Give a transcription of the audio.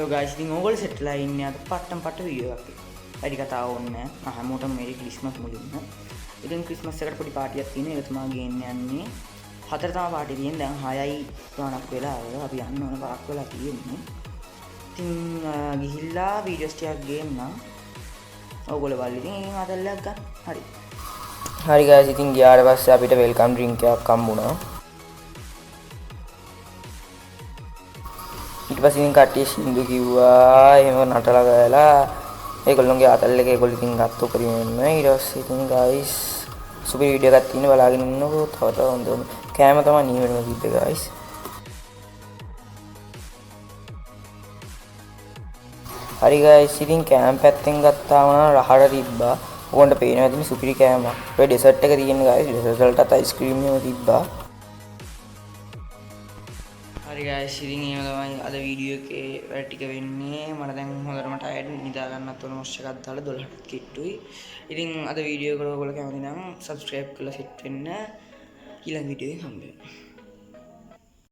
Hello guys ඉතින් ඕගොල්ලෝ සෙට්ලා ඉන්නේ අද පට්ට වීඩියෝ එකක්. වැඩි කතාව ඕනේ නැහැ. හැමෝටම මේරි ක්‍රිස්මස් මුලින්ම. ඉතින් ක්‍රිස්මස් එකට පොඩි පාටියක් තියෙනවා. ඒක තමයි ගේන්න යන්නේ. 4 තමයි පාටි තියෙන්නේ. දැන් 6යි ගානක් වෙලා අපි යන්න ඕන පාක් වෙලා තියෙන්නේ. ඉතින් ගිහිල්ලා වීඩියෝස් ටිකක් ගේන්න. ඕගොල්ලෝ බලන්න ඉතින් ඒකම අතල්ලක් ගන්න. හරි. හරි ගයිස් ඉතින් ගියාට පස්සේ අපිට වෙල්කම් ඩ්‍රින්ක් එකක් හම්බුණා. ඊට පස්සේ ඉතින් කට්ටිය සින්දු කිව්වා එහෙම නටලා ගාලා ඒගොල්ලෝගේ අතල් එක ඒගොල්ලෝ ඉතින් ගත්ත උපරිමයෙන්ම ඊට පස්සේ ඉතින් ගයිස් සුපර් වීඩියෝ එකක් තියෙන බලාගෙන ඉන්නකෝ තව හොඳ කෑම තමයි නියමෙටම තිබ්බේ ගයිස්. හරි ගයිස් ඉතින් කෑම පැත්තෙන් ගත්තාම නම් රහට තිබ්බා. ඔයගොල්ලන්ට පේනවා ඉතින් සුපිරි කෑමක්. ඔය ඩෙසර්ට් එක තියෙන ගයිස් ඩෙසර්ට් වලටත් අයිස්ක්‍රීම් එකම තිබ්බා. හරි ගයිස් ඉතින් එහෙම තමයි අද වීඩියෝ එකේ වැඩ ටික වෙන්නේ. මට දැන් හොඳටම ටයර්ඩ් නිදා ගන්නත් ඕන මොෂ් එකක් දාලා 12ට කිට්ටුයි. ඉතින් අද වීඩියෝ එක ඔයගොල්ලෝ කැමති නම් subscribe කරලා set වෙන්න. ඊළඟ වීඩියෝ එකේ හම්බ වෙනවා.